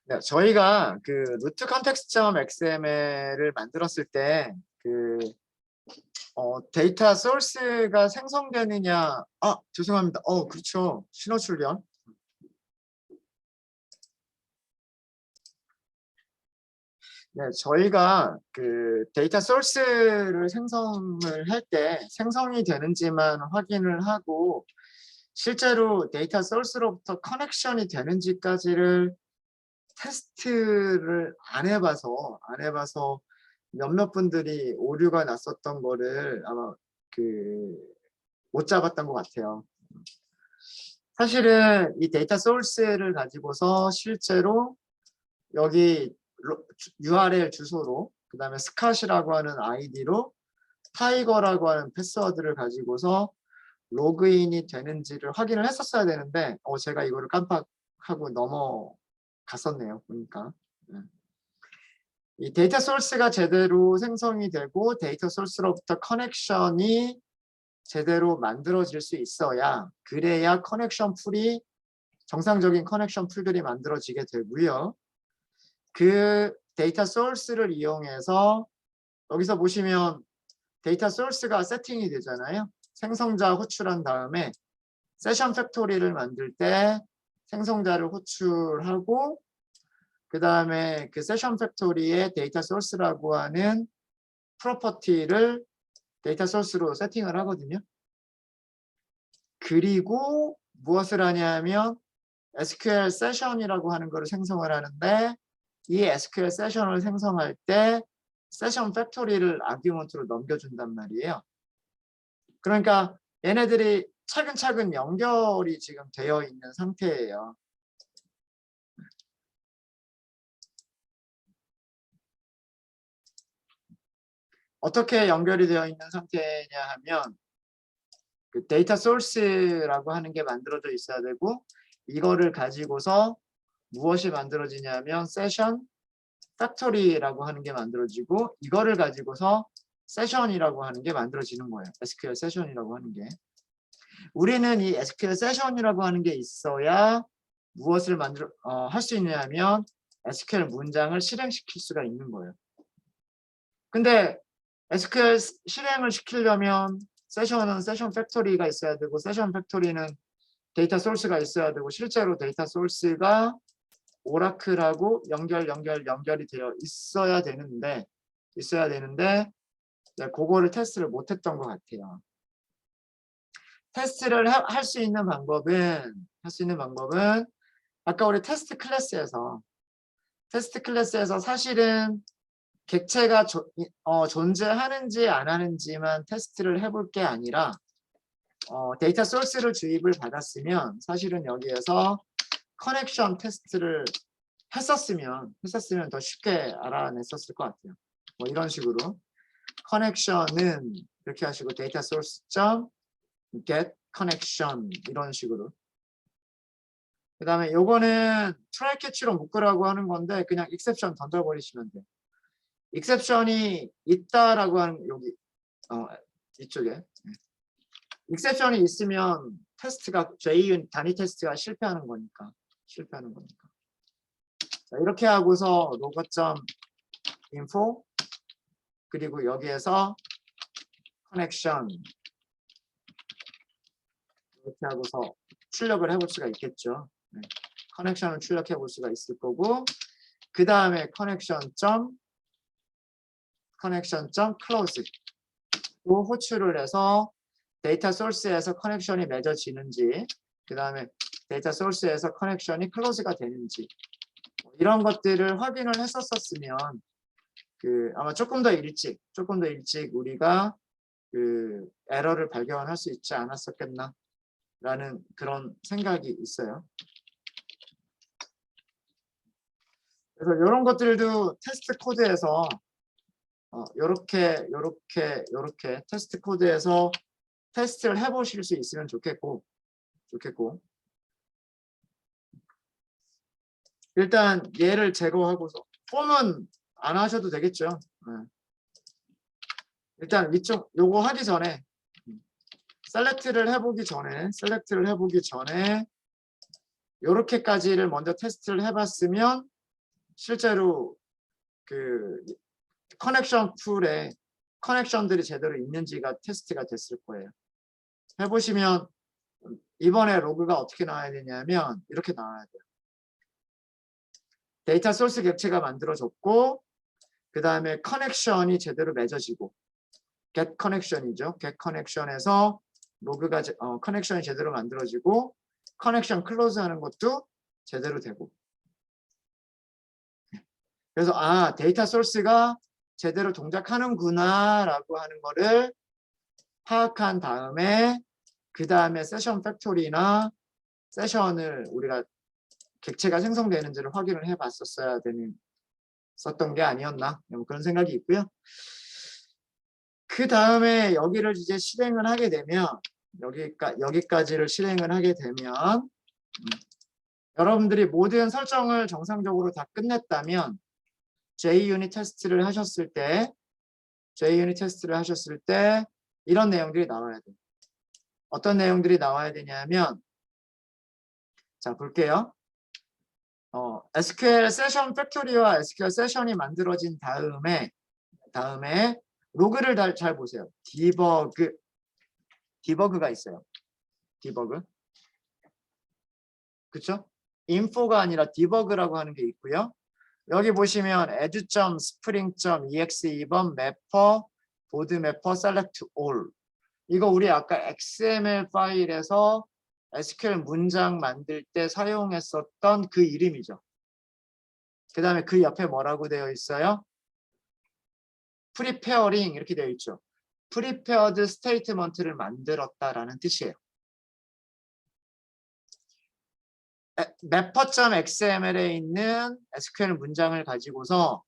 네, 저희가 그 루트 컨텍스트.xml을 만들었을 때 그 데이터 소스가 생성되느냐, 죄송합니다. 그렇죠. 신호 출력. 네, 저희가 그 데이터 소스를 생성을 할 때 생성이 되는지만 확인을 하고 실제로 데이터 소스로부터 커넥션이 되는지까지를 테스트를 안 해봐서 몇몇 분들이 오류가 났었던 거를 아마 못 잡았던 것 같아요. 사실은 이 데이터 소스를 가지고서 실제로 여기 URL 주소로 그 다음에 스캇이라고 하는 아이디로 타이거라고 하는 패스워드를 가지고서 로그인이 되는지를 확인을 했었어야 되는데 제가 이거를 깜빡하고 넘어갔었네요. 보니까. 이 데이터 소스가 제대로 생성이 되고 데이터 소스로부터 커넥션이 제대로 만들어질 수 있어야 그래야 정상적인 커넥션 풀들이 만들어지게 되고요. 그 데이터 소스를 이용해서 여기서 보시면 데이터 소스가 세팅이 되잖아요. 생성자 호출한 다음에 세션 팩토리를 만들 때 생성자를 호출하고 그 다음에 그 세션 팩토리에 데이터 소스라고 하는 프로퍼티를 데이터 소스로 세팅을 하거든요. 그리고 무엇을 하냐면 SQL 세션이라고 하는 것을 생성을 하는데 이 SQL 세션을 생성할 때 세션 팩토리를 아규먼트로 넘겨준단 말이에요. 그러니까 얘네들이 차근차근 연결이 지금 되어 있는 상태예요. 어떻게 연결이 되어 있는 상태냐 하면 그 데이터 소스라고 하는 게 만들어져 있어야 되고 이거를 가지고서 무엇이 만들어지냐면 세션 팩토리라고 하는 게 만들어지고 이거를 가지고서 세션이라고 하는 게 만들어지는 거예요. SQL 세션이라고 하는 게. 우리는 이 SQL 세션이라고 하는 게 있어야 무엇을 할 수 있냐면 SQL 문장을 실행시킬 수가 있는 거예요. 근데 SQL 실행을 시키려면 세션은 세션 팩토리가 있어야 되고 세션 팩토리는 데이터 소스가 있어야 되고 실제로 데이터 소스가 오라클하고 연결이 되어 있어야 되는데 그거를 테스트를 못했던 것 같아요. 테스트를 할 수 있는 방법은 아까 우리 테스트 클래스에서 사실은 객체가 존재하는지 안 하는지만 테스트를 해볼 게 아니라 데이터 소스를 주입을 받았으면 사실은 여기에서 커넥션 테스트를 했었으면 더 쉽게 알아냈었을 것 같아요. 뭐 이런 식으로 커넥션은 이렇게 하시고 데이터 소스 get connection 이런 식으로. 그 다음에 요거는 try catch로 묶으라고 하는 건데 그냥 exception 던져버리시면 돼요. exception이 있다라고 하는 여기 이쪽에 exception이 있으면 테스트가 단위 테스트가 실패하는 거니까. 자, 이렇게 하고서 logo.info 그리고 여기에서 connection 이렇게 하고서 출력을 해볼 수가 있겠죠. 네. 커넥션을 출력해 볼 수가 있을 거고 그 다음에 connection.close 또 호출을 해서 데이터 소스에서 커넥션이 맺어지는지 그 다음에 데이터 소스에서 커넥션이 클로즈가 되는지 이런 것들을 확인을 했었으면 아마 조금 더 일찍 우리가 에러를 발견할 수 있지 않았었겠나 라는 그런 생각이 있어요. 그래서 이런 것들도 테스트 코드에서 요렇게 테스트 코드에서 테스트를 해보실 수 있으면 좋겠고 일단 얘를 제거하고서 폼은 안 하셔도 되겠죠. 네. 일단 위쪽 요거 하기 전에 셀렉트를 해보기 전에 요렇게까지를 먼저 테스트를 해봤으면 실제로 그 커넥션 풀에 커넥션들이 제대로 있는지가 테스트가 됐을 거예요. 해보시면 이번에 로그가 어떻게 나와야 되냐면 이렇게 나와야 돼요. 데이터 소스 객체가 만들어졌고 그 다음에 커넥션이 제대로 맺어지고 get 커넥션이죠. get 커넥션에서 로그가 커넥션이 제대로 만들어지고 커넥션 클로즈 하는 것도 제대로 되고 그래서 데이터 소스가 제대로 동작하는구나 라고 하는 거를 파악한 다음에 그 다음에 세션 팩토리나 세션을 우리가 객체가 생성되는지를 확인을 해 봤었어야 되는 썼던 게 아니었나 그런 생각이 있고요. 그 다음에 여기를 이제 실행을 하게 되면 여기까지를 실행을 하게 되면 여러분들이 모든 설정을 정상적으로 다 끝냈다면 JUnit 테스트를 하셨을 때 이런 내용들이 나와야 돼요. 어떤 내용들이 나와야 되냐면 자 볼게요. SQL 세션 팩토리와 SQL 세션이 만들어진 다음에 로그를 잘 보세요. 디버그가 있어요. 디버그. 그쵸? 인포가 아니라 디버그라고 하는 게 있고요. 여기 보시면 add.spring.exe2번 mapper, board mapper, select all. 이거 우리 아까 XML 파일에서 SQL 문장 만들 때 사용했었던 그 이름이죠. 그 다음에 그 옆에 뭐라고 되어 있어요? preparing 이렇게 되어 있죠. prepared statement를 만들었다라는 뜻이에요. mapper.xml에 있는 SQL 문장을 가지고서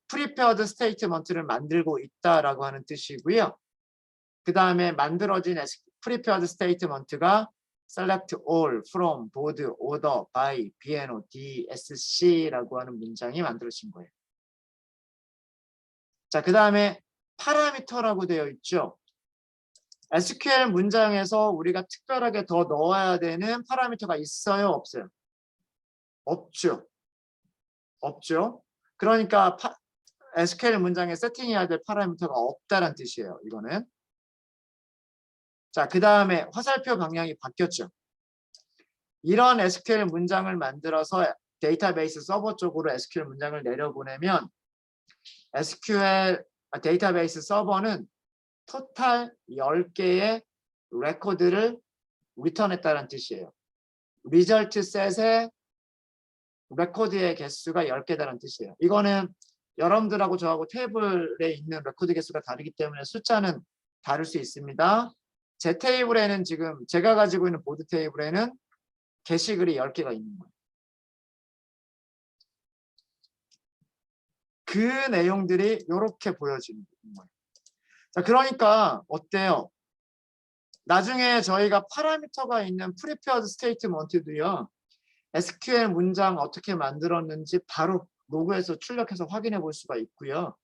prepared statement를 만들고 있다라고 하는 뜻이고요. 그 다음에 만들어진 prepared statement가 select all from board order by BNO DSC라고 하는 문장이 만들어진 거예요. 자, 그 다음에 파라미터라고 되어 있죠. SQL 문장에서 우리가 특별하게 더 넣어야 되는 파라미터가 있어요? 없어요? 없죠. 없죠. 그러니까 SQL 문장에 세팅해야 될 파라미터가 없다는 뜻이에요. 이거는. 자, 그 다음에 화살표 방향이 바뀌었죠. 이런 SQL 문장을 만들어서 데이터베이스 서버 쪽으로 SQL 문장을 내려보내면 SQL 데이터베이스 서버는 토탈 10개의 레코드를 리턴했다는 뜻이에요. 리절트 셋의 레코드의 개수가 10개다는 뜻이에요. 이거는 여러분들하고 저하고 테이블에 있는 레코드 개수가 다르기 때문에 숫자는 다를 수 있습니다. 제 테이블에는 지금 제가 가지고 있는 보드 테이블에는 게시글이 10개가 있는 거예요. 그 내용들이 이렇게 보여지는 거예요. 자, 그러니까 어때요? 나중에 저희가 파라미터가 있는 prepared statement도요. SQL 문장 어떻게 만들었는지 바로 로그에서 출력해서 확인해 볼 수가 있고요.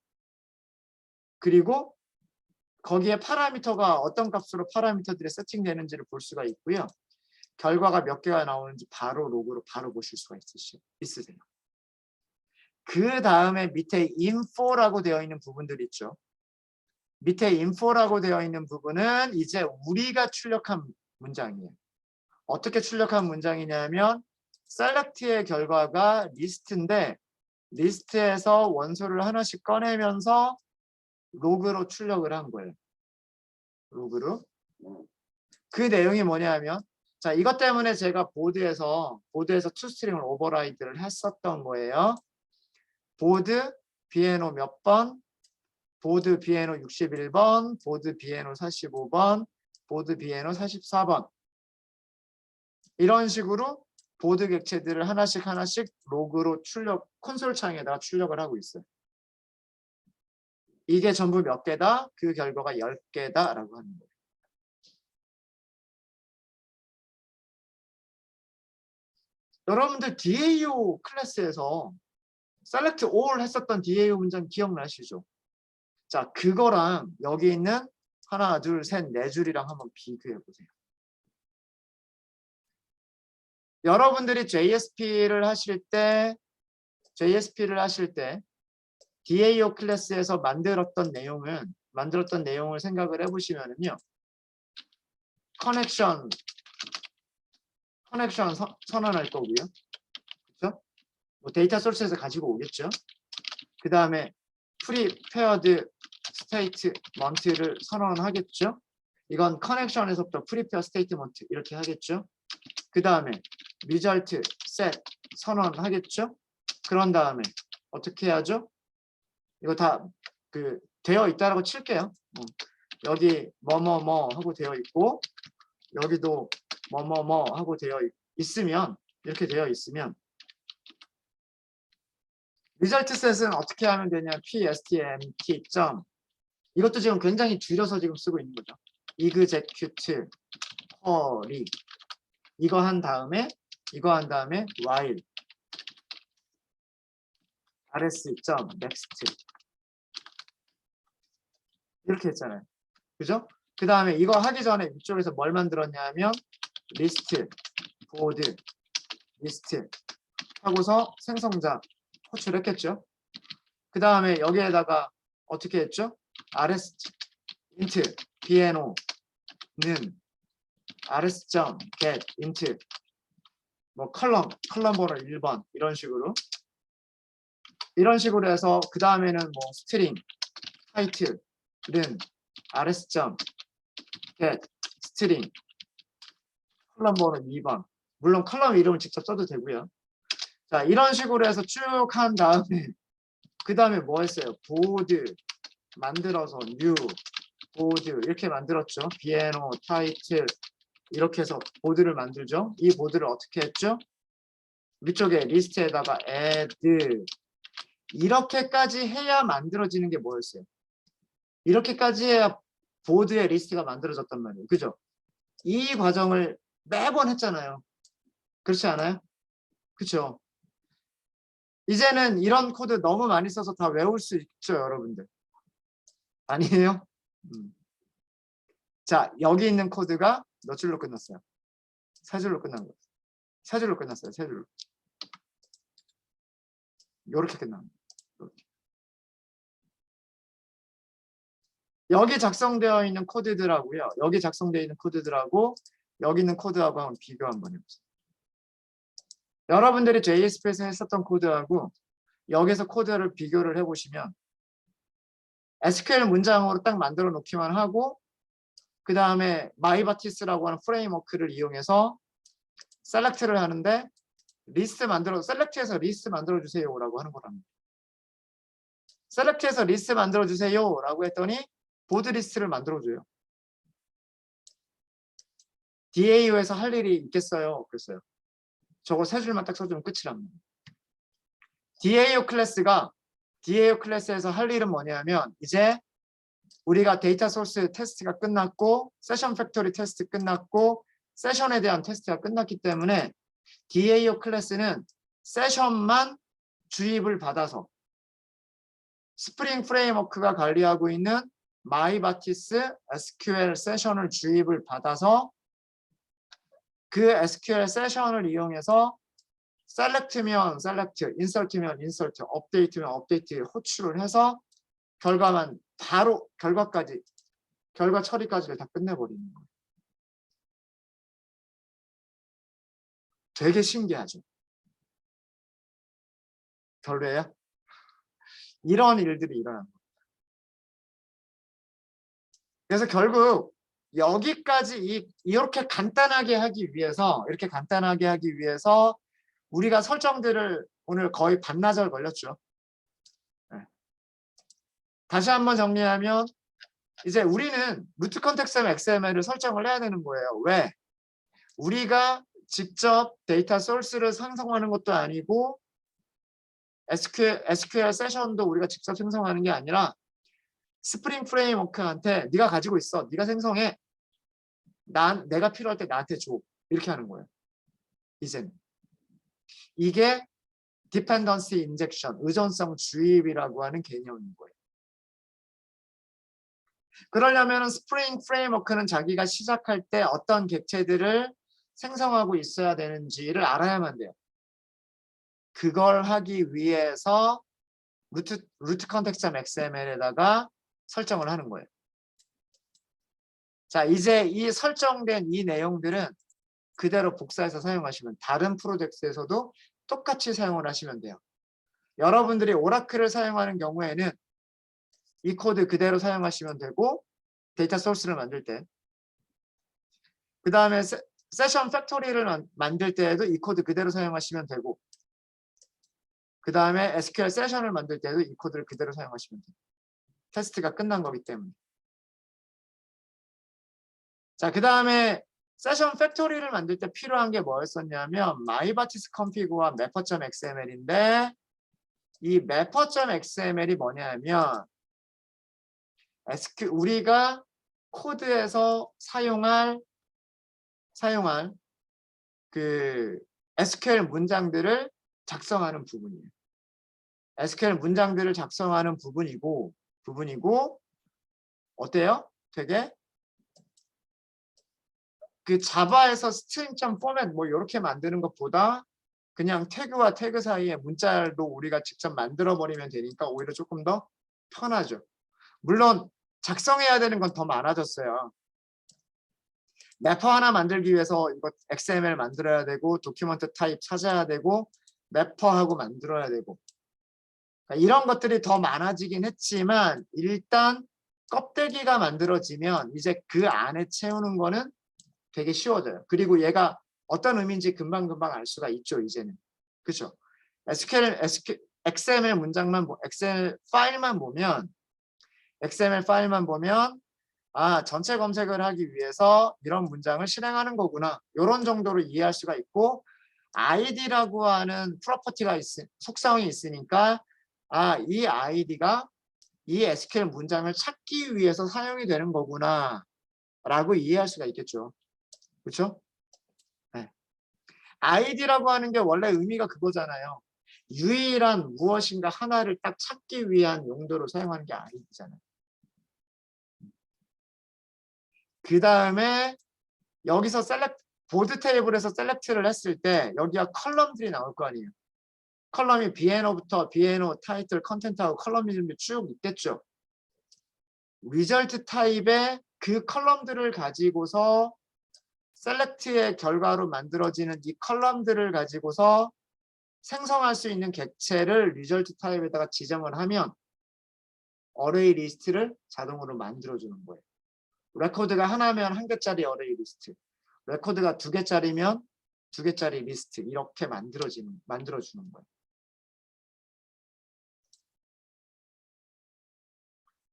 그리고 거기에 파라미터가 어떤 값으로 파라미터들이 세팅되는지를 볼 수가 있고요. 결과가 몇 개가 나오는지 바로 로그로 바로 보실 수가 있으세요. 그 다음에 밑에 info라고 되어 있는 부분들 있죠. 밑에 info라고 되어 있는 부분은 이제 우리가 출력한 문장이에요. 어떻게 출력한 문장이냐면 select의 결과가 리스트인데 리스트에서 원소를 하나씩 꺼내면서 로그로 출력을 한 거예요. 로그로. 그 내용이 뭐냐면 자, 이것 때문에 제가 보드에서 toString을 오버라이드를 했었던 거예요. 보드 BNO 몇 번, 보드 BNO 61번, 보드 BNO 45번, 보드 BNO 44번. 이런 식으로 보드 객체들을 하나씩 로그로 콘솔 창에다가 출력을 하고 있어요. 이게 전부 몇 개다? 그 결과가 10개다라고 하는 거예요. 여러분들 DAO 클래스에서 select all 했었던 DAO 문장 기억나시죠? 자, 그거랑 여기 있는 하나, 둘, 셋, 네 줄이랑 한번 비교해 보세요. 여러분들이 JSP를 하실 때 JSP를 하실 때 DAO 클래스에서 만들었던 내용을 생각을 해보시면은요. 커넥션 선언할 거고요. 그렇죠? 뭐 데이터 소스에서 가지고 오겠죠. 그 다음에 프리페어드 스테이트먼트를 선언하겠죠. 이건 커넥션에서부터 프리페어 스테이트먼트 이렇게 하겠죠. 그 다음에 리절트 셋 선언하겠죠. 그런 다음에 어떻게 해야죠? 이거 다 되어 있다라고 칠게요. 여기 뭐뭐뭐 하고 되어 있고 여기도 뭐뭐뭐 하고 되어 있으면 이렇게 되어 있으면 리절트 셋은 어떻게 하면 되냐? pstmt 점 이것도 지금 굉장히 줄여서 지금 쓰고 있는 거죠. execute query 이거 한 다음에 while rs.next 이렇게 했잖아요. 그죠? 그 다음에 이거 하기 전에 이쪽에서 뭘 만들었냐면 리스트, 보드, 리스트 하고서 생성자 호출했겠죠. 그 다음에 여기에다가 어떻게 했죠? rs int bno는 rs.get int 뭐 컬럼 번호 1번 이런 식으로 해서 그 다음에는 뭐 스트링 타이틀은 rs.get 스트링 컬럼 번호 2번 물론 컬럼 이름을 직접 써도 되고요. 자 이런 식으로 해서 쭉 한 다음에 그 다음에 뭐 했어요? 보드 만들어서 new 보드 이렇게 만들었죠. bno 타이틀 이렇게 해서 보드를 만들죠. 이 보드를 어떻게 했죠? 위쪽에 리스트에다가 add 이렇게까지 해야 만들어지는 게 뭐였어요? 이렇게까지 해야 보드의 리스트가 만들어졌단 말이에요. 그죠? 이 과정을 매번 했잖아요. 그렇지 않아요? 그렇죠? 이제는 이런 코드 너무 많이 써서 다 외울 수 있죠, 여러분들. 아니에요? 자, 여기 있는 코드가 몇 줄로 끝났어요? 세 줄로 끝난 거예요. 세 줄로 끝났어요. 세 줄로. 이렇게 끝납니다. 여기 작성되어 있는 코드들하고요. 여기 작성되어 있는 코드들하고 여기 있는 코드하고 한번 비교 한번 해보세요. 여러분들이 JSP에서 했었던 코드하고 여기서 코드를 비교를 해보시면 SQL 문장으로 딱 만들어 놓기만 하고 그 다음에 마이바티스라고 하는 프레임워크를 이용해서 셀렉트를 하는데 셀렉트해서 리스트 만들어 주세요라고 하는 거랍니다. 셀렉트해서 리스트 만들어 주세요라고 했더니 보드 리스트를 만들어 줘요. DAO에서 할 일이 있겠어요? 그랬어요. 저거 세 줄만 딱 써주면 끝이랍니다. DAO 클래스에서 할 일은 뭐냐면 이제 우리가 데이터 소스 테스트가 끝났고 세션 팩토리 테스트 끝났고 세션에 대한 테스트가 끝났기 때문에 DAO 클래스는 세션만 주입을 받아서 스프링 프레임워크가 관리하고 있는 마이바티스 SQL 세션을 주입을 받아서 그 SQL 세션을 이용해서 셀렉트면 셀렉트, 인설트면 인설트, 업데이트면 업데이트 호출을 해서 결과만 바로 결과 처리까지를 다 끝내버리는 거예요. 되게 신기하죠. 별로예요? 이런 일들이 일어난 거예요. 그래서 결국 여기까지 이렇게 간단하게 하기 위해서 우리가 설정들을 오늘 거의 반나절 걸렸죠. 네. 다시 한번 정리하면 이제 우리는 루트 컨텍스트 XML을 설정을 해야 되는 거예요. 왜? 우리가 직접 데이터 소스를 생성하는 것도 아니고 SQL 세션도 우리가 직접 생성하는 게 아니라 스프링 프레임워크한테 네가 가지고 있어. 네가 생성해. 내가 필요할 때 나한테 줘. 이렇게 하는 거예요. 이제는. 이게 dependency injection, 의존성 주입이라고 하는 개념인 거예요. 그러려면 스프링 프레임워크는 자기가 시작할 때 어떤 객체들을 생성하고 있어야 되는지를 알아야만 돼요. 그걸 하기 위해서 루트 컨텍스트.xml에다가 설정을 하는 거예요. 자, 이제 이 설정된 이 내용들은 그대로 복사해서 사용하시면 다른 프로젝트에서도 똑같이 사용을 하시면 돼요. 여러분들이 오라클을 사용하는 경우에는 이 코드 그대로 사용하시면 되고 데이터 소스를 만들 때 그 다음에 세션 팩토리를 만들 때에도 이 코드 그대로 사용하시면 되고 그 다음에 SQL 세션을 만들 때도 이 코드를 그대로 사용하시면 돼요. 테스트가 끝난 거기 때문에. 자, 그 다음에 세션 팩토리를 만들 때 필요한 게 뭐였었냐면 myBatis config와 mapper.xml인데 이 mapper.xml이 뭐냐면 우리가 코드에서 사용할 그 SQL 문장들을 작성하는 부분이에요. SQL 문장들을 작성하는 부분이고 어때요? 되게 그 자바에서 string 포맷 뭐 이렇게 만드는 것보다 그냥 태그와 태그 사이에 문자도 우리가 직접 만들어 버리면 되니까 오히려 조금 더 편하죠. 물론 작성해야 되는 건 더 많아졌어요. 매퍼 하나 만들기 위해서 이거 XML 만들어야 되고 도큐먼트 타입 찾아야 되고 매퍼하고 만들어야 되고 그러니까 이런 것들이 더 많아지긴 했지만 일단 껍데기가 만들어지면 이제 그 안에 채우는 거는 되게 쉬워져요. 그리고 얘가 어떤 의미인지 금방금방 알 수가 있죠. 이제는. 그렇죠? XML 문장만 XML 파일만 보면 아, 전체 검색을 하기 위해서 이런 문장을 실행하는 거구나. 이런 정도로 이해할 수가 있고 id라고 하는 프로퍼티가 속성이 있으니까 아, 이 id가 이 SQL 문장을 찾기 위해서 사용이 되는 거구나 라고 이해할 수가 있겠죠. 그렇죠? 네. id라고 하는 게 원래 의미가 그거잖아요. 유일한 무엇인가 하나를 딱 찾기 위한 용도로 사용하는 게 id잖아요. 그 다음에 여기서 보드 테이블에서 셀렉트를 했을 때 여기가 컬럼들이 나올 거 아니에요. 컬럼이 BNO부터 BNO, 타이틀, 컨텐트하고 컬럼 이름이 쭉 있겠죠. 리절트 타입의 그 컬럼들을 가지고서 셀렉트의 결과로 만들어지는 이 컬럼들을 가지고서 생성할 수 있는 객체를 리절트 타입에다가 지정을 하면 어레이 리스트를 자동으로 만들어주는 거예요. 레코드가 하나면 한 개짜리 어레이 리스트, 레코드가 두 개짜리면 두 개짜리 리스트 이렇게 만들어주는 거예요.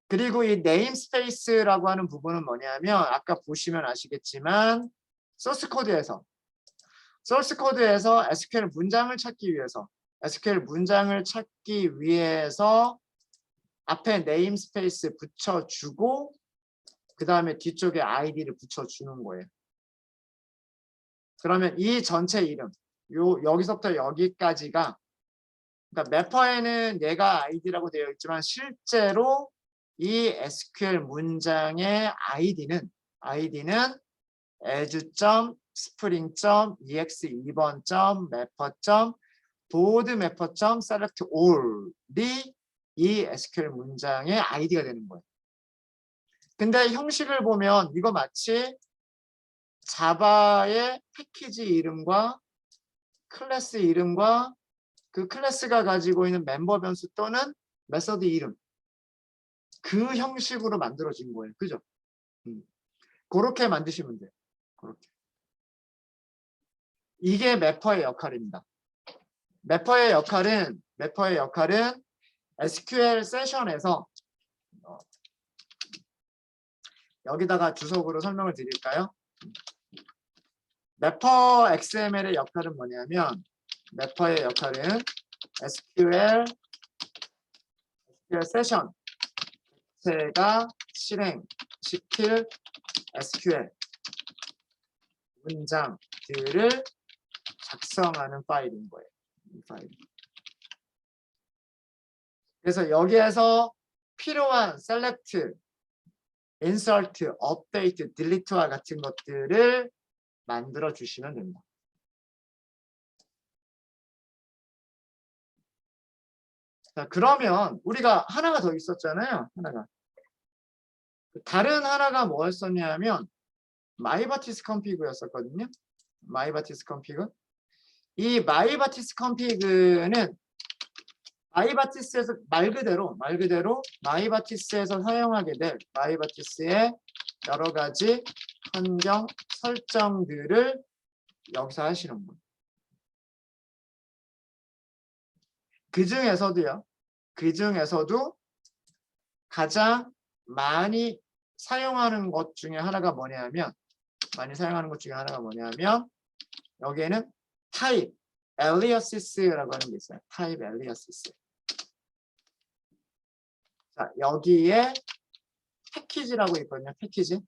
그리고 이 네임스페이스라고 하는 부분은 뭐냐면 아까 보시면 아시겠지만 소스 코드에서 SQL 문장을 찾기 위해서 앞에 네임스페이스 붙여주고 그 다음에 뒤쪽에 아이디를 붙여주는 거예요. 그러면 이 전체 이름 여기서부터 여기까지가 그러니까 매퍼에는 얘가 아이디라고 되어 있지만 실제로 이 SQL 문장의 아이디는 as.spring.exe2번.mapper.boardmapper.selectall이 이 SQL 문장의 아이디가 되는 거예요. 근데 형식을 보면 이거 마치 자바의 패키지 이름과 클래스 이름과 그 클래스가 가지고 있는 멤버 변수 또는 메서드 이름 그 형식으로 만들어진 거예요. 그죠? 그렇게 만드시면 돼요. 그렇게. 이게 매퍼의 역할입니다. 매퍼의 역할은 SQL 세션에서 여기다가 주석으로 설명을 드릴까요? 매퍼 XML의 역할은 뭐냐면 매퍼의 역할은 SQL 세션 제가 실행시킬 SQL 문장들을 작성하는 파일인 거예요. 이 파일. 그래서 여기에서 필요한 셀렉트, 인서트, 업데이트, 딜리트와 같은 것들을 만들어 주시면 됩니다. 자, 그러면 우리가 하나가 더 있었잖아요. 하나가. 다른 하나가 뭐였었냐면 마이바티스 컴피그였었거든요. 마이바티스 컴피그. 이 마이바티스 컴피그는 마이바티스에서 말 그대로 마이바티스에서 사용하게 될 마이바티스의 여러 가지 환경 설정들을 여기서 하시는 거예요. 그 중에서도 가장 많이 사용하는 것 중에 하나가 뭐냐면 여기에는 타입 엘리어시스라고 하는 게 있어요. 타입 엘리어시스. 자, 여기에 패키지라고 있거든요. 패키지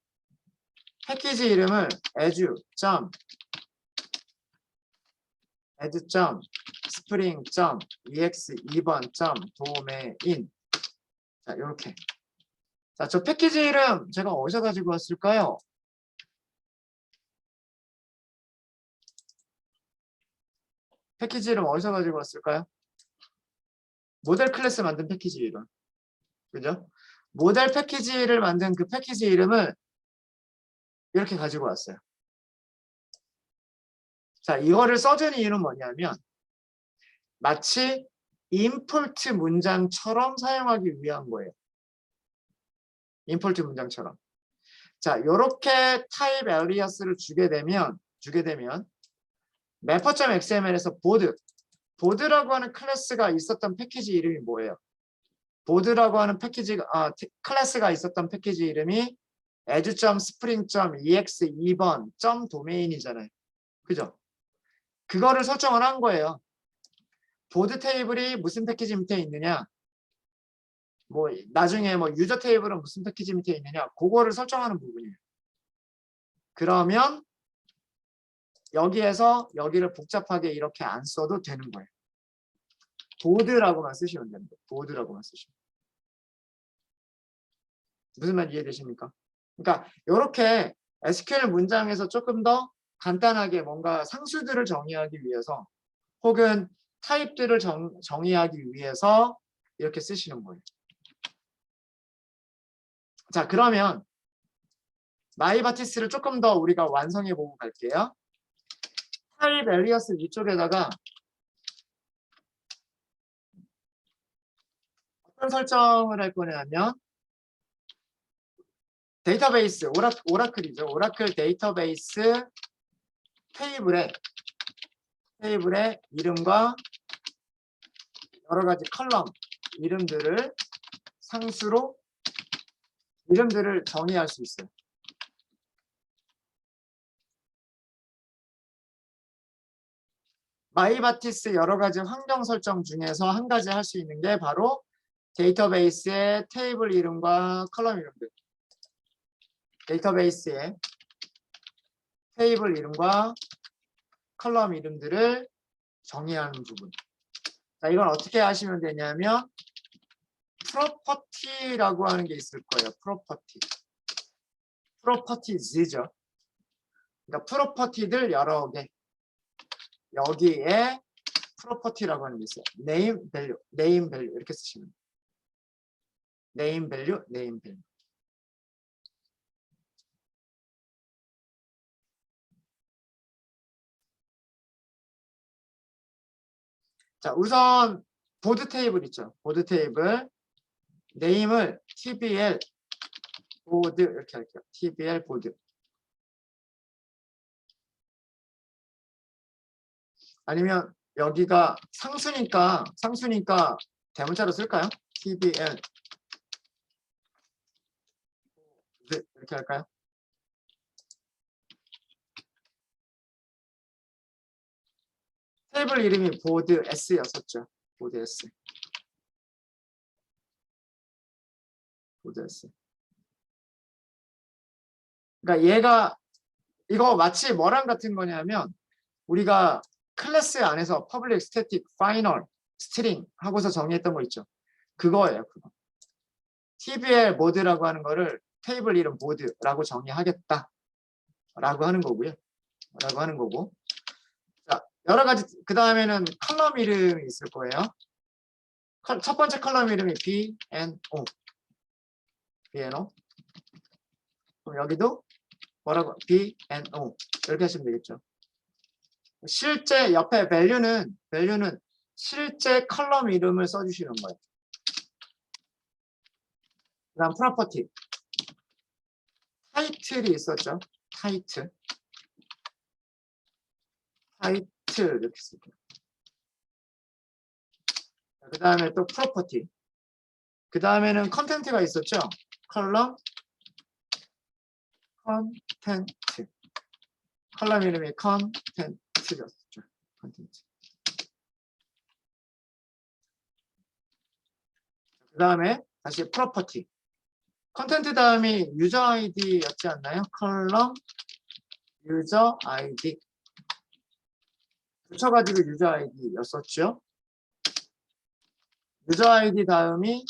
이름을 edu.spring.ex2번.domain. 자, 이렇게. 자, 저 패키지 이름 제가 어디서 가지고 왔을까요? 패키지 이름 어디서 가지고 왔을까요? 모델 클래스 만든 패키지 이름. 그죠? 모델 패키지를 만든 그 패키지 이름을 이렇게 가지고 왔어요. 자, 이거를 써준 이유는 뭐냐면 마치 임포트 문장처럼 사용하기 위한 거예요. 임포트 문장처럼. 자, 이렇게 타입 엘리어스를 주게 되면 mapper.xml에서 보드라고 하는 클래스가 있었던 패키지 이름이 뭐예요? 보드라고 하는 클래스가 있었던 패키지 이름이 edu.spring.ex2번.domain이잖아요. 그죠? 그거를 설정을 한 거예요. 보드 테이블이 무슨 패키지 밑에 있느냐, 뭐 나중에 뭐 유저 테이블은 무슨 패키지 밑에 있느냐, 그거를 설정하는 부분이에요. 그러면 여기에서 여기를 복잡하게 이렇게 안 써도 되는 거예요. 보드라고만 쓰시면 됩니다. 보드라고만 쓰시면. 무슨 말 이해되십니까? 그러니까 이렇게 SQL 문장에서 조금 더 간단하게 뭔가 상수들을 정의하기 위해서 혹은 타입들을 정의하기 위해서 이렇게 쓰시는 거예요. 자, 그러면 마이바티스를 조금 더 우리가 완성해 보고 갈게요. 타입 엘리어스 이쪽에다가 어떤 설정을 할 거냐면 데이터베이스, 오라클이죠. 오라클 데이터베이스 테이블의 이름과 여러 가지 컬럼 이름들을 상수로 이름들을 정의할 수 있어요. 마이바티스 여러 가지 환경 설정 중에서 한 가지 할 수 있는 게 바로 데이터베이스의 테이블 이름과 컬럼 이름들. 데이터베이스의 테이블 이름과 컬럼 이름들을 정의하는 부분. 자, 이건 어떻게 하시면 되냐면 프로퍼티라고 하는 게 있을 거예요. 프로퍼티즈죠. 그러니까 프로퍼티들 여러 개. 여기에 프로퍼티라고 하는 게 있어요. 네임 밸류 이렇게 쓰시면 돼요. 네임 밸류. 자, 우선 보드 테이블 있죠. 보드 테이블 네임을 tbl 보드 이렇게 할게요. tbl 보드. 아니면 여기가 상수니까 대문자로 쓸까요? tbl 이렇게 할까요? 테이블 이름이 보드 S였었죠. 보드 S. 그러니까 이거 마치 뭐랑 같은 거냐면 우리가 클래스 안에서 public, static, final, string 하고서 정의했던 거 있죠. 그거예요. 그거. tbl 모드라고 하는 거를 테이블 이름 보드라고 정의하겠다 라고 하는 거고요. 자, 여러 가지 그 다음에는 컬럼 이름이 있을 거예요. 첫 번째 컬럼 이름이 B, N, O. B, N, O. 그럼 여기도 뭐라고? B, N, O. 이렇게 하시면 되겠죠. 실제 옆에 value는 실제 컬럼 이름을 써주시는 거예요. 그 다음 property. 타이틀이 있었죠. 타이틀 이렇게 쓸게요. 그 다음에 또 property. 그 다음에는 컨텐트가 있었죠. 컬럼 컨텐트. 컬럼 이름이 컨텐트였죠. 컨텐트. 그 다음에 다시 property. 컨텐트 다음이 유저 아이디였지 않나요? 컬럼 유저 아이디. 붙여가지고 유저 아이디였었죠. 유저 아이디 다음이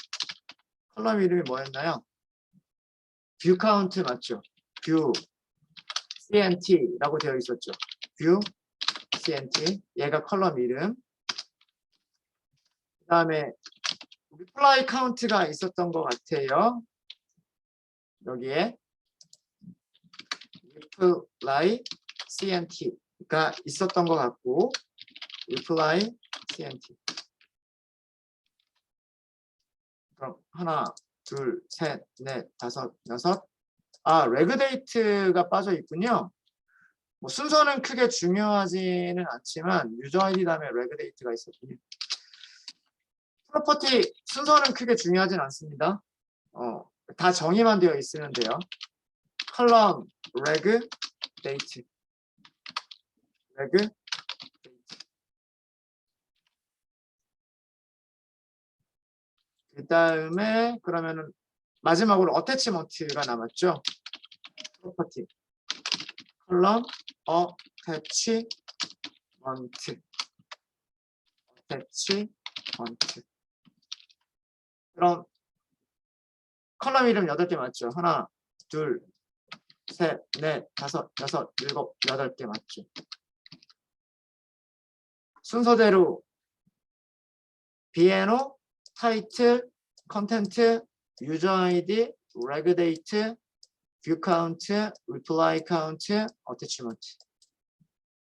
컬럼 이름이 뭐였나요? 뷰 카운트 맞죠? 뷰 CNT라고 되어 있었죠. 뷰 CNT. 얘가 컬럼 이름. 그 다음에 리플라이 카운트가 있었던 것 같아요. 여기에 reply CNT가 있었던 것 같고 reply CNT. 그럼 하나, 둘, 셋, 넷, 다섯, 여섯. 아, 레그데이트가 빠져 있군요. 뭐 순서는 크게 중요하지는 않지만 유저 아이디 다음에 레그데이트가 있었군요. 프로퍼티 순서는 크게 중요하진 않습니다. 다 정의만 되어 있으면 돼요. 컬럼 레그 데이트 레그 그 다음에 그러면은 마지막으로 어태치먼트가 남았죠. 프로퍼티 컬럼 어태치먼트 그럼 컬럼 이름 8개 맞죠? 하나, 둘, 셋, 넷, 다섯, 여섯, 일곱, 8개 맞죠? 순서대로 B&O, 타이틀, 컨텐트, 유저 아이디, 레그 데이트, 뷰 카운트, 리플라이 카운트, 어태치먼트.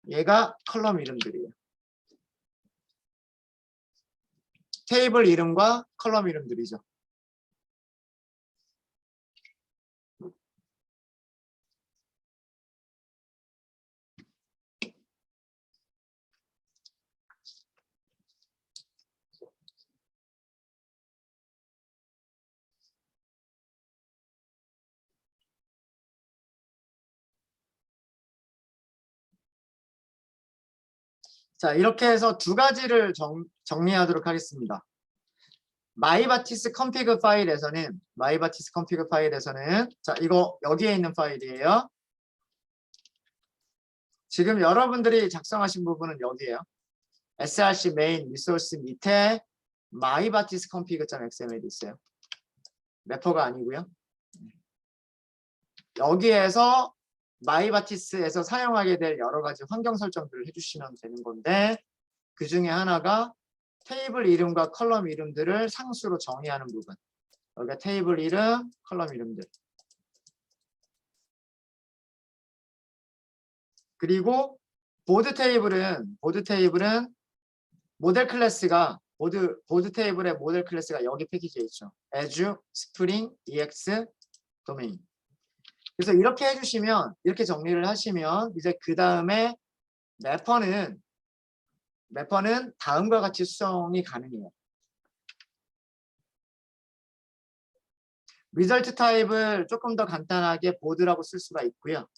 얘가 컬럼 이름들이에요. 테이블 이름과 컬럼 이름들이죠. 자, 이렇게 해서 두 가지를 정리하도록 하겠습니다. 마이바티스 컴피그 파일에서는 자, 이거 여기에 있는 파일이에요. 지금 여러분들이 작성하신 부분은 여기에요. src 메인 리소스 밑에 마이바티스 컴피그.xml이 있어요. 래퍼가 아니고요. 여기에서 마이바티스에서 사용하게 될 여러 가지 환경 설정들을 해주시면 되는 건데 그 중에 하나가 테이블 이름과 컬럼 이름들을 상수로 정의하는 부분. 여기가 테이블 이름, 컬럼 이름들. 그리고 보드 테이블은 모델 클래스가 보드 테이블의 모델 클래스가 여기 패키지에 있죠. Azure, Spring, EX, 도메인. 그래서 이렇게 해주시면 이렇게 정리를 하시면 이제 그 다음에 매퍼는 다음과 같이 수정이 가능해요. 리절트 타입을 조금 더 간단하게 보드라고 쓸 수가 있고요.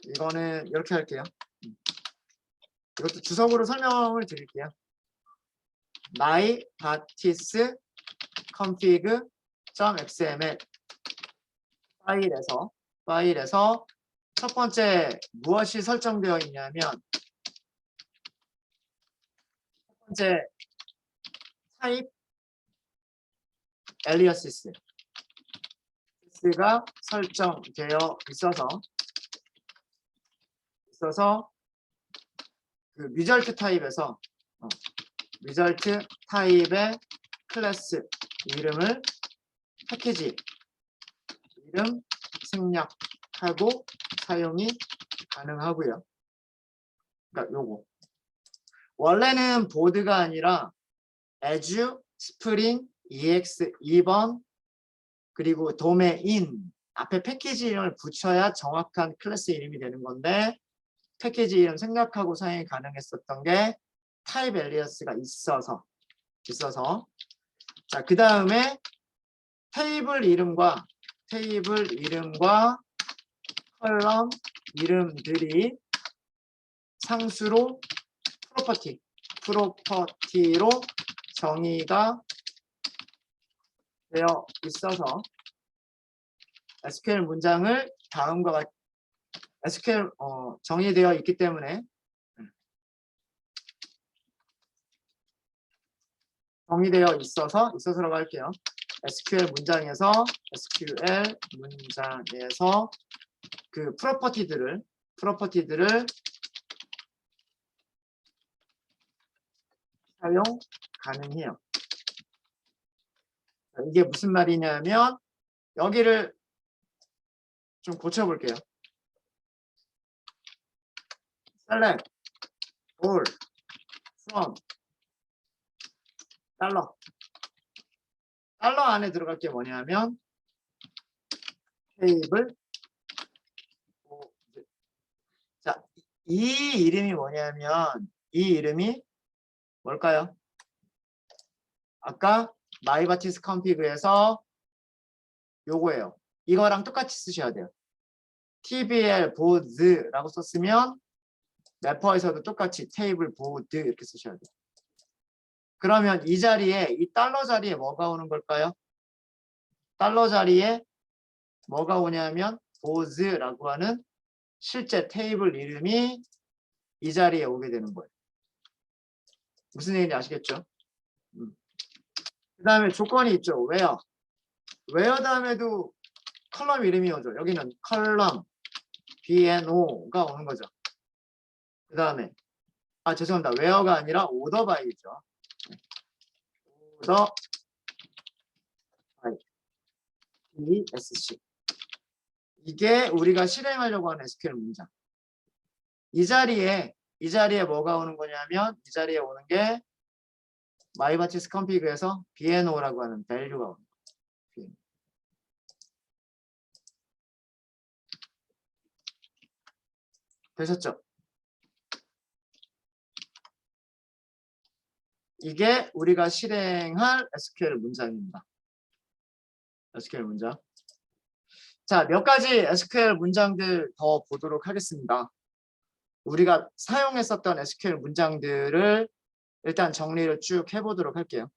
이거는 이렇게 할게요. 이것도 주석으로 설명을 드릴게요. myBatis config.xml 파일에서 첫 번째 무엇이 설정되어 있냐면 첫 번째 타입 alias가 설정되어 있어서 있어서 그 리절트 타입에서 리절트 타입의 클래스 이름을 패키지 이름 생략하고 사용이 가능하고요. 그러니까 요거 원래는 보드가 아니라 에듀, 스프링, EX 2번 그리고 도메인 앞에 패키지 이름을 붙여야 정확한 클래스 이름이 되는 건데 패키지 이름 생략하고 사용이 가능했었던 게 타입 엘리어스가 있어서 자, 그 다음에 테이블 이름과 컬럼 이름들이 상수로 프로퍼티로 정의가 되어 있어서 SQL 문장을 다음과 같이 SQL 정의되어 있기 때문에 정의되어 있어서라고 할게요. SQL 문장에서 그 프로퍼티들을 사용 가능해요. 이게 무슨 말이냐면 여기를 좀 고쳐볼게요. select all from 달러 안에 들어갈 게 뭐냐면 테이블 자, 이 이름이 뭐냐면 이 이름이 뭘까요? 아까 마이바티스 컴피그에서 요거예요. 이거랑 똑같이 쓰셔야 돼요. tbl 보드라고 썼으면 래퍼에서도 똑같이 테이블 보드 이렇게 쓰셔야 돼요. 그러면 이 자리에 이 달러 자리에 뭐가 오는 걸까요? 달러 자리에 뭐가 오냐면 보즈라고 하는 실제 테이블 이름이 이 자리에 오게 되는 거예요. 무슨 얘기인지 아시겠죠? 그 다음에 조건이 있죠. where 다음에도 컬럼 이름이 오죠. 여기는 컬럼 BNO가 오는 거죠. 그 다음에 죄송합니다. where가 아니라 order by죠. order by ESC 이게 우리가 실행하려고 하는 SQL 문장. 이 자리에 뭐가 오는 거냐면 이 자리에 오는 게 마이바티스 컴피그에서 BNO라고 하는 value가 오는 거예요. 되셨죠? 이게 우리가 실행할 SQL 문장입니다. SQL 문장. 자, 몇 가지 SQL 문장들 더 보도록 하겠습니다. 우리가 사용했었던 SQL 문장들을 일단 정리를 쭉 해보도록 할게요.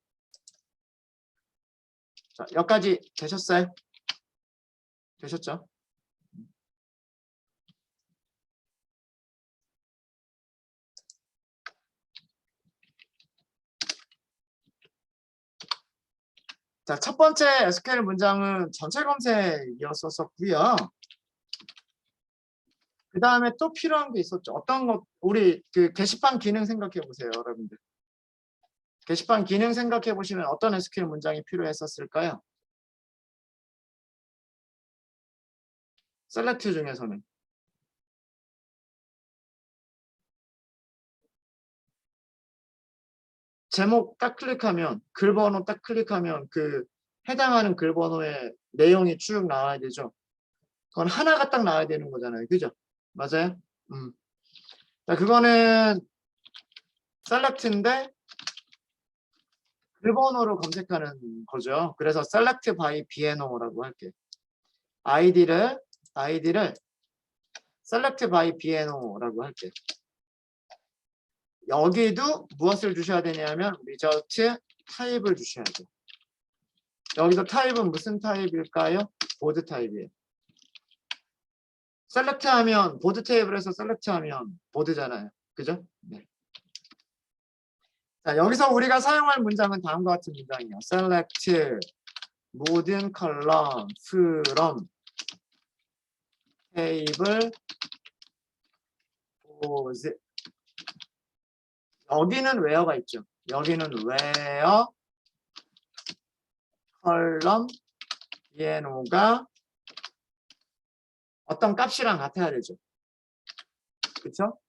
자, 여기까지 되셨어요? 되셨죠? 자, 첫 번째 SQL 문장은 전체 검색이었었고요. 그 다음에 또 필요한 게 있었죠. 어떤 것, 우리 그 게시판 기능 생각해 보세요, 여러분들. 게시판 기능 생각해 보시면 어떤 SQL 문장이 필요했었을까요? 셀렉트 중에서는. 제목 딱 클릭하면, 글번호 딱 클릭하면 그 해당하는 글번호의 내용이 쭉 나와야 되죠. 그건 하나가 딱 나와야 되는 거잖아요. 그죠? 맞아요? 자, 그거는 셀렉트인데 글번호로 검색하는 거죠. 그래서 select by BNO라고 할게요. 아이디를 select by BNO라고 할게요. 여기도 무엇을 주셔야 되냐면 result 타입을 주셔야 돼요. 여기서 타입은 무슨 타입일까요? 보드 타입이에요. 셀렉트 하면 보드 테이블에서 셀렉트 하면 보드잖아요. 그죠? 네. 자, 여기서 우리가 사용할 문장은 다음과 같은 문장이에요. select 모든 컬럼 from 테이블 close. 여기는 where가 있죠. 여기는 where 컬럼 BNO가 어떤 값이랑 같아야 되죠. 그렇죠?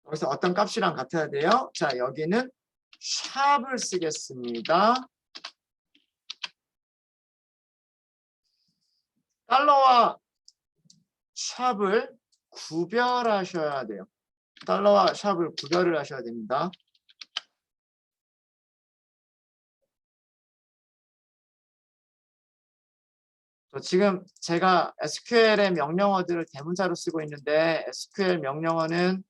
여기서 어떤 값이랑 같아야 돼요. 자, 여기는 샵을 쓰겠습니다. 달러와 샵을 구별하셔야 돼요. 달러와 샵을 구별을 하셔야 됩니다. 지금 제가 SQL의 명령어들을 대문자로 쓰고 있는데 SQL 명령어는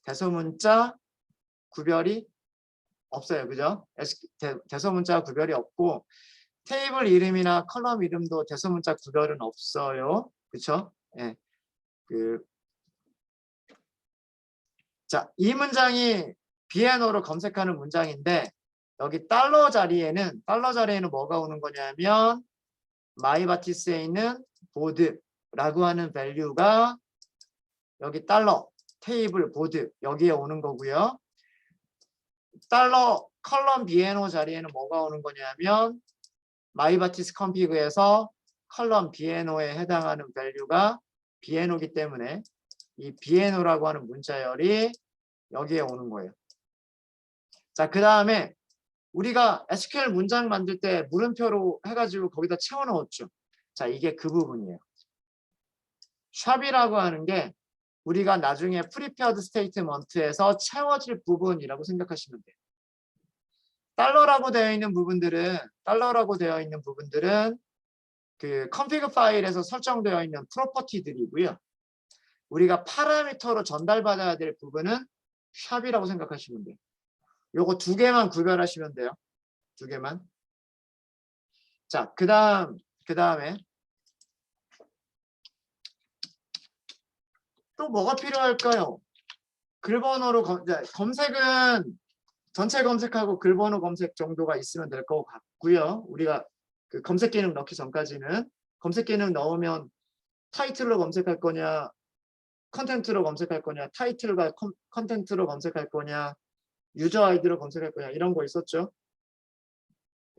대소문자 구별이 없어요. 그죠? 대소문자 구별이 없고 테이블 이름이나 컬럼 이름도 대소문자 구별은 없어요. 그렇죠? 예. 자, 이 문장이 BNO로 검색하는 문장인데 여기 달러 자리에는 뭐가 오는 거냐면 마이바티스에 있는 보드라고 하는 밸류가 여기 달러 테이블 보드 여기에 오는 거고요. 달러 컬럼 BNO 자리에는 뭐가 오는 거냐면 마이바티스 컴피그에서 컬럼 BNO에 해당하는 밸류가 BNO이기 때문에 이 BNO라고 하는 문자열이 여기에 오는 거예요. 자, 그 다음에 우리가 SQL 문장 만들 때 물음표로 해가지고 거기다 채워 넣었죠. 자, 이게 그 부분이에요. 샵이라고 하는 게 우리가 나중에 프리페어드 스테이트먼트에서 채워질 부분이라고 생각하시면 돼요. 달러라고 되어 있는 부분들은 그 config 파일에서 설정되어 있는 프로퍼티들이고요. 우리가 파라미터로 전달받아야 될 부분은 샵이라고 생각하시면 돼요. 요거 두 개만 구별하시면 돼요. 두 개만. 자, 그 다음에 또 뭐가 필요할까요? 글번호로 검색은 전체 검색하고 글번호 검색 정도가 있으면 될 것 같고요. 우리가 그 검색 기능 넣기 전까지는 검색 기능 넣으면 타이틀로 검색할 거냐, 컨텐트로 검색할 거냐, 타이틀과 컨텐트로 검색할 거냐, 유저 아이디로 검색할 거냐 이런 거 있었죠.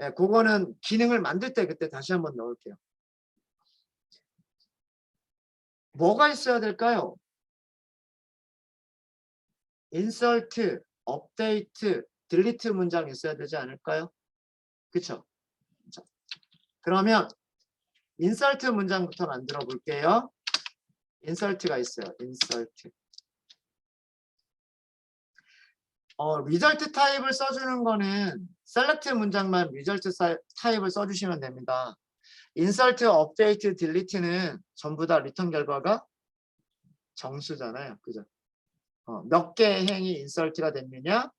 예, 그거는 기능을 만들 때 그때 다시 한번 넣을게요. 뭐가 있어야 될까요? 인설트, 업데이트, 딜리트 문장 있어야 되지 않을까요? 그쵸? 자, 그러면 인설트 문장부터 만들어 볼게요. 인설트가 있어요. 인설트. 리절트 타입을 써주는 거는 셀렉트 문장만 리절트 타입을 써주시면 됩니다. 인설트, 업데이트, 딜리트는 전부 다 리턴 결과가 정수잖아요. 그죠? 몇 개의 행이 인설트가 됐느냐를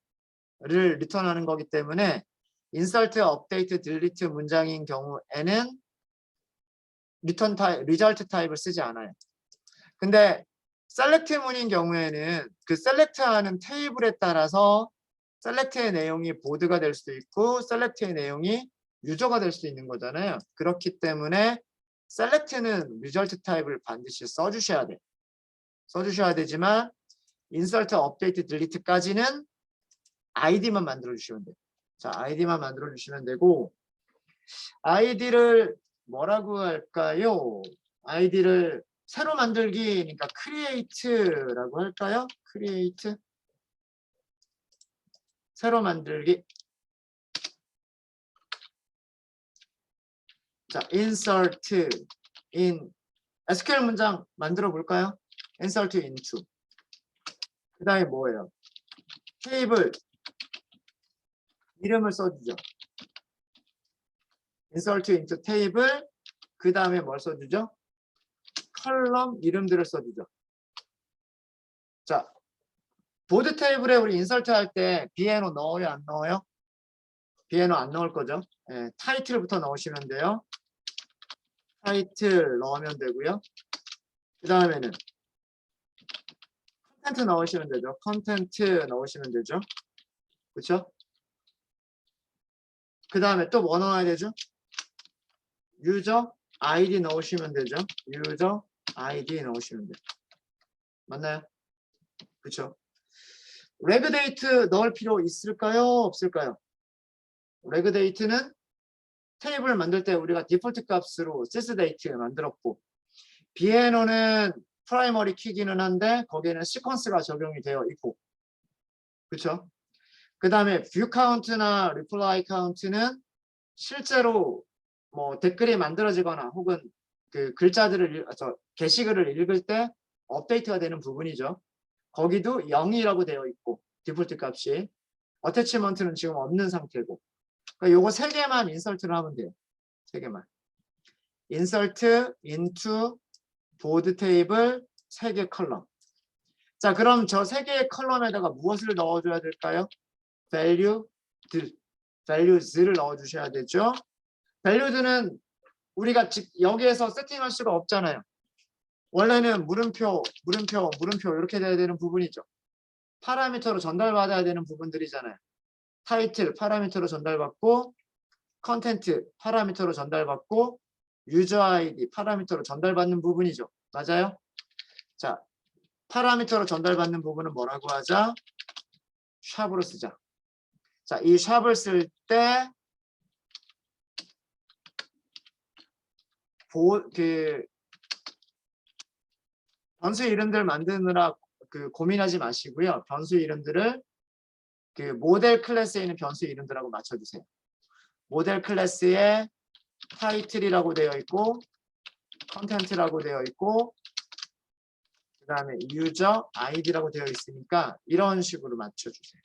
리턴하는 거기 때문에 인설트, 업데이트, 딜리트 문장인 경우에는 리턴 타입, 리절트 타입을 쓰지 않아요. 근데 셀렉트 문인 경우에는 그 셀렉트하는 테이블에 따라서 셀렉트의 내용이 보드가 될 수도 있고 셀렉트의 내용이 유저가 될 수도 있는 거잖아요. 그렇기 때문에 셀렉트는 리절트 타입을 반드시 써주셔야 돼요. 써주셔야 되지만 인설트, 업데이트, 딜리트까지는 아이디만 만들어 주시면 돼요. 자, 아이디만 만들어 주시면 되고 아이디를 뭐라고 할까요? 아이디를 새로 만들기니까 create라고 할까요? create 새로 만들기. 자, insert in SQL 문장 만들어 볼까요? insert into. 그 다음에 뭐예요? 테이블 이름을 써주죠. insert into 테이블 그 다음에 뭘 써주죠? 컬럼 이름들을 써주죠. 자, 보드 테이블에 우리 인설트 할 때 BNO 넣어요? 안 넣어요? BNO 안 넣을 거죠. 예, 타이틀부터 넣으시면 돼요. 타이틀 넣으면 되고요. 그 다음에는 컨텐트 넣으시면 되죠. 컨텐트 넣으시면 되죠. 그렇죠? 그 다음에 또 뭐 넣어야 되죠? 유저 아이디 넣으시면 되죠. 유저 아이디 넣으시면 돼요. 맞나요? 그쵸? 레그데이트 넣을 필요 있을까요? 없을까요? 레그데이트는 테이블 만들 때 우리가 디폴트 값으로 sysdate 만들었고, 비에노는 프라이머리 키기는 한데 거기에는 시퀀스가 적용이 되어 있고, 그쵸? 그 다음에 뷰 카운트나 리플라이 카운트는 실제로 뭐 댓글이 만들어지거나 혹은 그 글자들을 게시글을 읽을 때 업데이트가 되는 부분이죠. 거기도 0이라고 되어 있고 디폴트 값이 어태치먼트는 지금 없는 상태고, 그러니까 요거 세 개만 인설트를 하면 돼요. 세 개만. 인설트, 인투, 보드 테이블, 세 개 컬럼. 자, 그럼 저 세 개의 컬럼에다가 무엇을 넣어줘야 될까요? values를 넣어주셔야 되죠. values는 우리가 여기에서 세팅할 수가 없잖아요. 원래는 물음표 이렇게 돼야 되는 부분이죠. 파라미터로 전달받아야 되는 부분들이잖아요. 타이틀 파라미터로 전달받고, 컨텐트 파라미터로 전달받고, 유저 아이디 파라미터로 전달받는 부분이죠. 맞아요? 자, 파라미터로 전달받는 부분은 뭐라고 하자? 샵으로 쓰자. 자, 이 샵을 쓸 때 변수 이름들 만드느라 고민하지 마시고요. 변수 이름들을 모델 클래스에 있는 변수 이름들하고 맞춰주세요. 모델 클래스에 타이틀이라고 되어 있고, 컨텐트라고 되어 있고, 그 다음에 유저 아이디라고 되어 있으니까 이런 식으로 맞춰주세요.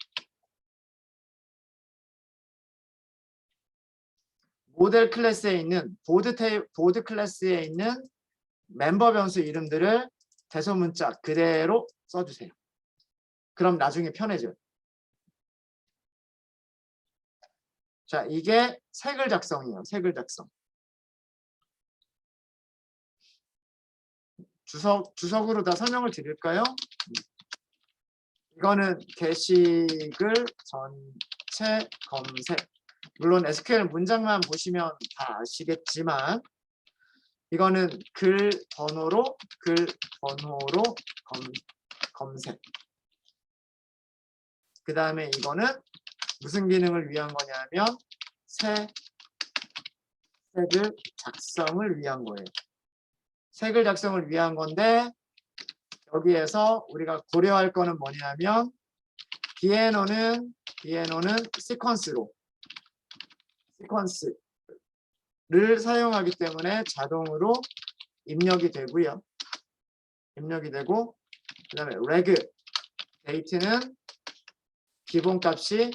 모델 클래스에 있는 보드 클래스에 있는 멤버 변수 이름들을 대소문자 그대로 써주세요. 그럼 나중에 편해져요. 자, 이게 색을 작성이에요. 색을 작성. 주석으로 다 설명을 드릴까요? 이거는 게시글 전체 검색. 물론 SQL 문장만 보시면 다 아시겠지만 이거는 글 번호로 검색. 그 다음에 이거는 무슨 기능을 위한 거냐면 색을 작성을 위한 거예요. 색을 작성을 위한 건데 여기에서 우리가 고려할 거는 뭐냐면 비에노는 시퀀스를 사용하기 때문에 자동으로 입력이 되고요. 입력이 되고 그 다음에 reg date는 기본값이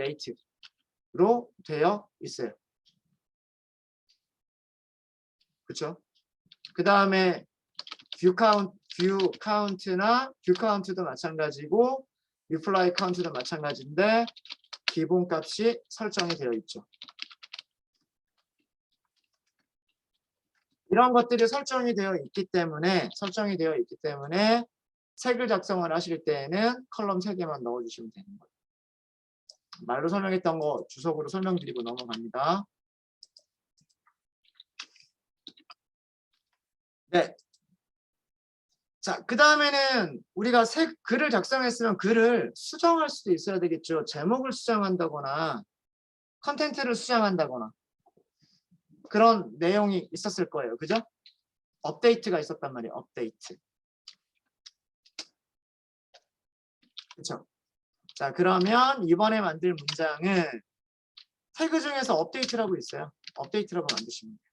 sysdate로 되어 있어요. 그렇죠? 그 다음에 뷰 카운트도 마찬가지고 reply count도 마찬가지인데 기본값이 설정이 되어 있죠. 이런 것들이 설정이 되어 있기 때문에 색을 작성을 하실 때에는 컬럼 3개만 넣어주시면 되는 거예요. 말로 설명했던 거 주석으로 설명드리고 넘어갑니다. 네. 자, 그 다음에는 우리가 글을 작성했으면 글을 수정할 수도 있어야 되겠죠. 제목을 수정한다거나 컨텐츠를 수정한다거나 그런 내용이 있었을 거예요. 그죠? 업데이트가 있었단 말이에요. 업데이트. 그렇죠? 자, 그러면 이번에 만들 문장은 태그 중에서 업데이트라고 있어요. 업데이트라고 만드시면 돼요.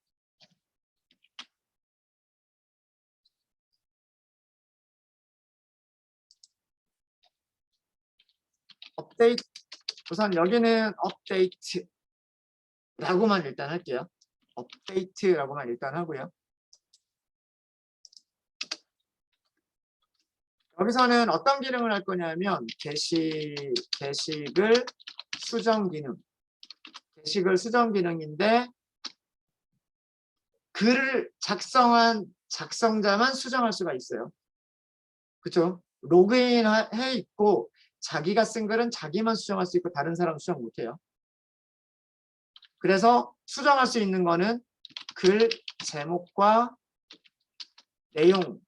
업데이트. 우선 여기는 업데이트라고만 일단 할게요. 업데이트라고만 일단 하고요. 여기서는 어떤 기능을 할 거냐면 게시글 수정 기능. 게시글 수정 기능인데 글을 작성한 작성자만 수정할 수가 있어요. 그렇죠? 로그인 해 있고 자기가 쓴 글은 자기만 수정할 수 있고 다른 사람 수정 못해요. 그래서 수정할 수 있는 거는 글 제목과 내용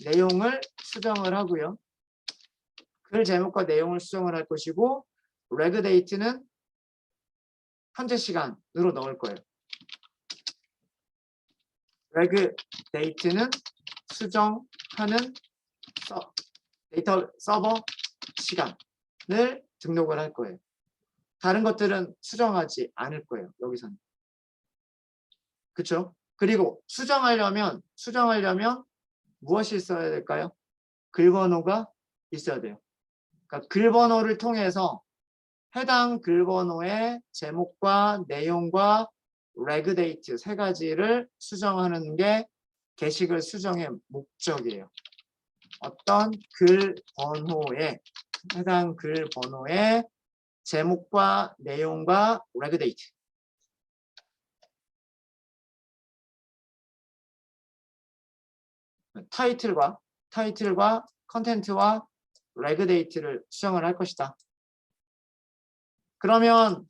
내용을 수정을 하고요. 글 제목과 내용을 수정을 할 것이고 reg date는 현재 시간으로 넣을 거예요. reg date는 수정하는 데이터 서버 시간을 등록을 할 거예요. 다른 것들은 수정하지 않을 거예요. 여기서는. 그렇죠? 그리고 수정하려면 무엇이 있어야 될까요? 글번호가 있어야 돼요. 그러니까 글번호를 통해서 해당 글번호의 제목과 내용과 reg date 세 가지를 수정하는 게 게시글 수정의 목적이에요. 어떤 글번호에 해당 글번호의 제목과 내용과 reg date 타이틀과 컨텐츠와 reg date를 수정을 할 것이다. 그러면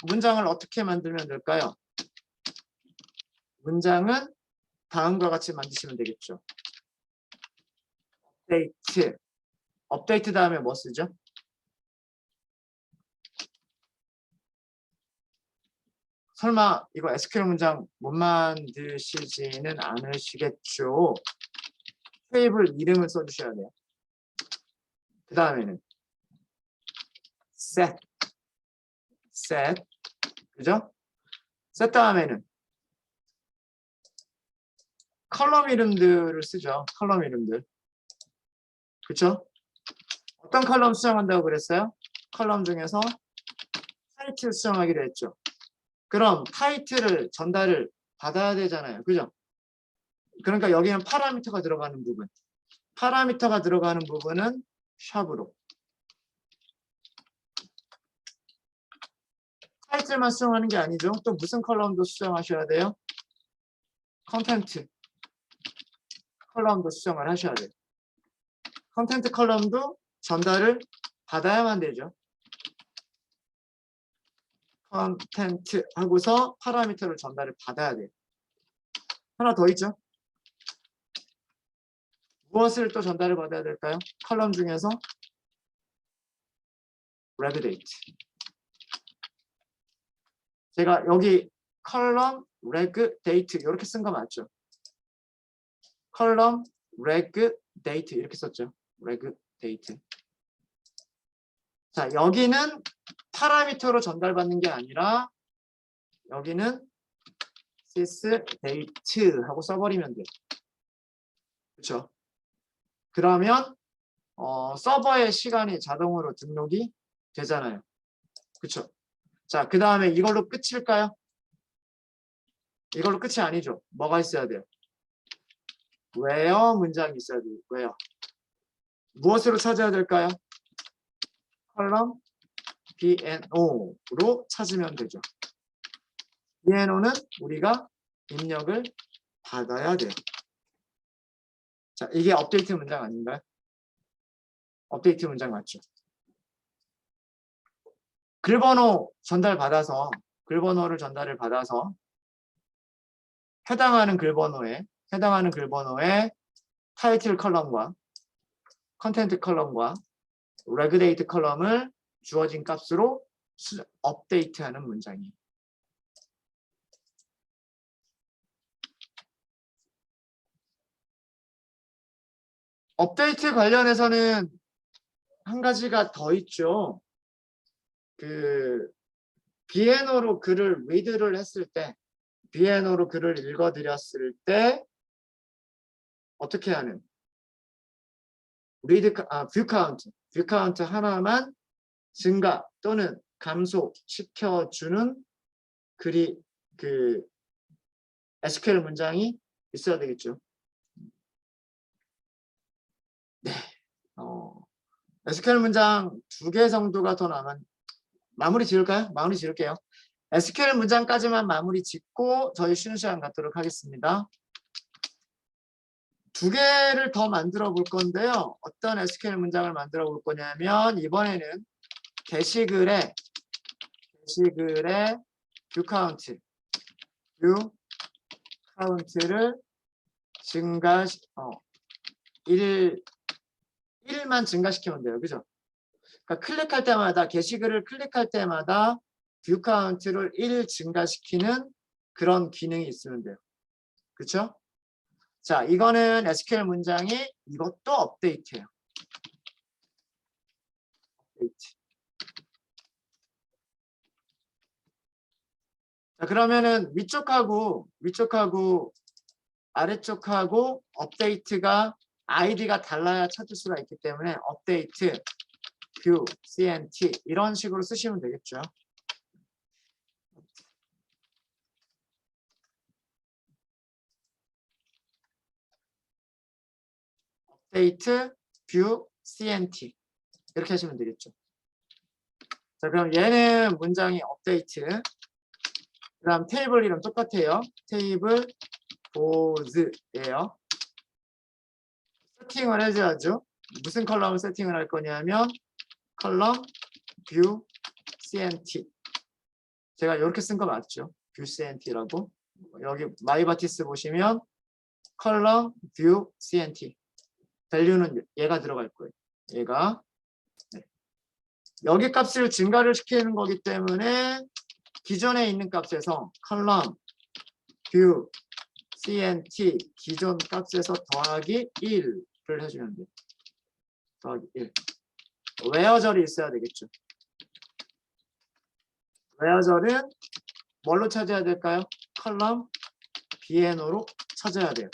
문장을 어떻게 만들면 될까요? 문장은 다음과 같이 만드시면 되겠죠. 업데이트 다음에 뭐 쓰죠? 설마 이거 SQL 문장 못 만드시지는 않으시겠죠? 테이블 이름을 써주셔야 돼요. 그 다음에는 set, 그죠? set 다음에는 컬럼 이름들을 쓰죠. 컬럼 이름들. 그쵸? 어떤 컬럼 수정한다고 그랬어요? 컬럼 중에서 타이틀 수정하기로 했죠. 그럼 타이틀을 전달을 받아야 되잖아요. 그죠? 그러니까 여기는 파라미터가 들어가는 부분. 파라미터가 들어가는 부분은 샵으로. 타이틀만 수정하는 게 아니죠. 또 무슨 컬럼도 수정하셔야 돼요? 컨텐트 컬럼도 수정을 하셔야 돼요. 컨텐트 컬럼도 전달을 받아야만 되죠. 컨텐트 하고서 파라미터를 전달을 받아야 돼요. 하나 더 있죠. 무엇을 또 전달을 받아야 될까요? 컬럼 중에서 reg date. 제가 여기 컬럼 reg date 이렇게 쓴 거 맞죠? 컬럼 reg date 이렇게 썼죠. reg date. 자, 여기는 파라미터로 전달받는 게 아니라 여기는 sysdate 하고 써버리면 돼요. 그렇죠? 그러면 서버의 시간이 자동으로 등록이 되잖아요. 그렇죠? 자, 그 다음에 이걸로 끝일까요? 이걸로 끝이 아니죠. 뭐가 있어야 돼요? where 문장이 있어야 돼요. where. 무엇으로 찾아야 될까요? 컬럼 BNO로 찾으면 되죠. BNO는 우리가 입력을 받아야 돼요. 자, 이게 업데이트 문장 아닌가요? 업데이트 문장 맞죠? 글번호 글번호를 전달을 받아서 해당하는 글번호에 타이틀 컬럼과 컨텐트 컬럼과 reg date 컬럼을 주어진 값으로 업데이트하는 문장이에요. 업데이트 관련해서는 한 가지가 더 있죠. 그 BNO로 글을 read를 했을 때, BNO로 글을 읽어드렸을 때 어떻게 하는? 뷰 카운트 하나만 증가 또는 감소시켜주는 그 SQL 문장이 있어야 되겠죠. 네. SQL 문장 2개 정도가 더 남은 마무리 지을까요? 마무리 지을게요. SQL 문장까지만 마무리 짓고 저희 쉬는 시간 갖도록 하겠습니다. 2개를 더 만들어 볼 건데요. 어떤 SQL 문장을 만들어 볼 거냐면 이번에는 게시글에 뷰 카운트를 증가 1만 증가시키면 돼요. 그죠? 그러니까 클릭할 때마다 게시글을 클릭할 때마다 뷰 카운트를 1 증가시키는 그런 기능이 있으면 돼요. 그렇죠? 자, 이거는 SQL 문장이 이것도 업데이트예요. 업데이트. 자, 그러면은 위쪽하고 아래쪽하고 업데이트가 아이디가 달라야 찾을 수가 있기 때문에 업데이트, 뷰, CNT 이런 식으로 쓰시면 되겠죠. 업데이트, 뷰, CNT 이렇게 하시면 되겠죠. 자, 그럼 얘는 문장이 업데이트. 그다음 테이블 이름 똑같아요. 테이블 보즈예요. 세팅을 해줘야죠. 무슨 컬럼을 세팅을 할 거냐면 컬럼, 뷰, CNT. 제가 이렇게 쓴 거 맞죠? 뷰, CNT라고. 여기 마이바티스 보시면 컬럼, 뷰, CNT. 밸류는 얘가 들어갈 거예요. 얘가. 네. 여기 값을 증가를 시키는 거기 때문에 기존에 있는 값에서 컬럼, 뷰, CNT 기존 값에서 더하기 1을 해주면 돼요. 더하기 1. 웨어절이 있어야 되겠죠. 웨어절은 뭘로 찾아야 될까요? 컬럼 BNO로 찾아야 돼요.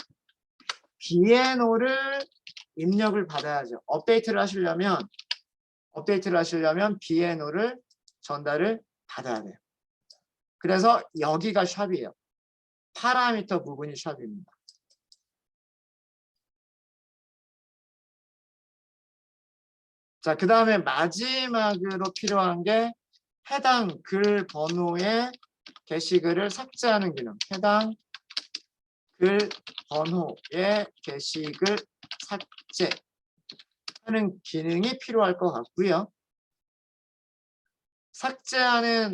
BNO를 입력을 받아야죠. 업데이트를 하시려면 BNO를 전달을 받아야 돼요. 그래서 여기가 샵이에요. 파라미터 부분이 샵입니다. 자, 그 다음에 마지막으로 필요한 게 해당 글 번호의 게시글을 삭제하는 기능. 해당 글 번호의 게시글 삭제하는 기능이 필요할 것 같고요. 삭제하는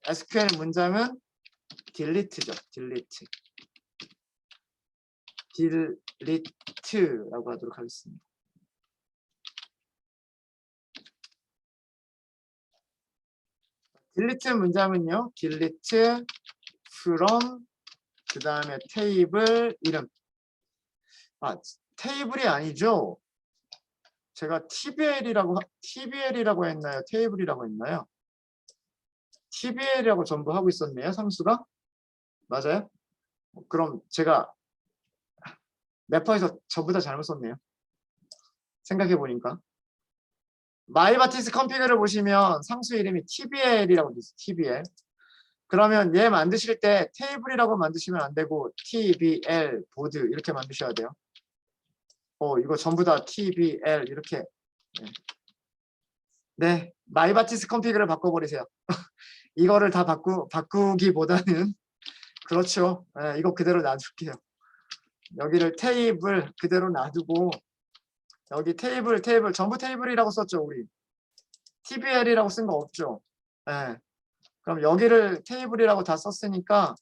SQL 문장은 delete죠. delete라고 하도록 하겠습니다. delete 문장은요. delete from 그 다음에 테이블 이름. 테이블이 아니죠. 제가 TBL이라고 했나요? 테이블이라고 했나요? TBL이라고 전부 하고 있었네요. 상수가. 맞아요? 그럼 제가 래퍼에서 전부 다 잘못 썼네요. 생각해 보니까. 마이바티스 컴피그를 보시면 상수 이름이 TBL이라고 돼 있어요. TBL. 그러면 얘 만드실 때 테이블이라고 만드시면 안 되고 TBL 보드 이렇게 만드셔야 돼요. 이거 전부 다 TBL 이렇게. 네, 마이바티스 컴피그를 바꿔버리세요. 이거를 다 바꾸기보다는 그렇죠. 네, 이거 그대로 놔둘게요. 여기를 테이블 그대로 놔두고 여기 테이블 전부 테이블이라고 썼죠 우리. TBL이라고 쓴 거 없죠. 네. 그럼 여기를 테이블이라고 다 썼으니까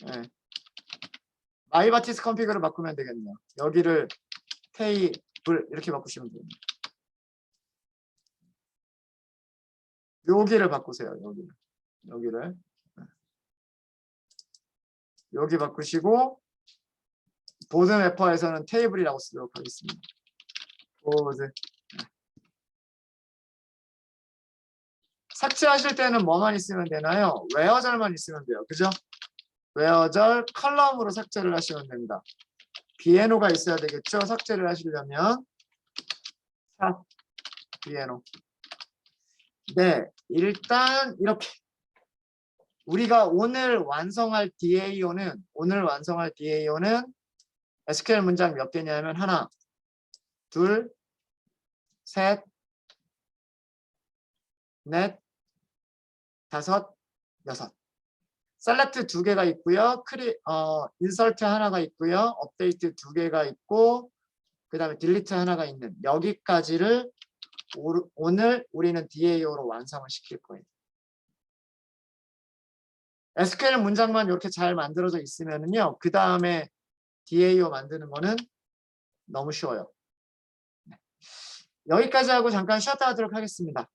네. 마이바티스 컴피그를 바꾸면 되겠네요. 여기를 테이블 이렇게 바꾸시면 됩니다. 여기를 바꾸세요. 여기를 여기 바꾸시고 보드 래퍼에서는 테이블이라고 쓰도록 하겠습니다. 보드. 삭제하실 때는 뭐만 있으면 되나요? 웨어절만 있으면 돼요. 그죠? 웨어절 컬럼으로 삭제를 하시면 됩니다. BNO가 있어야 되겠죠? 삭제를 하시려면 BNO. 네, 일단 이렇게 우리가 오늘 완성할 DAO는 SQL 문장 몇 개냐면 하나, 둘, 셋, 넷, 다섯, 여섯. 셀렉트 2개가 있고요. 인설트 하나가 있고요. 업데이트 2개가 있고 그 다음에 딜리트 하나가 있는 여기까지를 오늘 우리는 DAO로 완성을 시킬 거예요. SQL 문장만 이렇게 잘 만들어져 있으면은요. 그 다음에 DAO 만드는 거는 너무 쉬워요. 네. 여기까지 하고 잠깐 쉬었다 하도록 하겠습니다.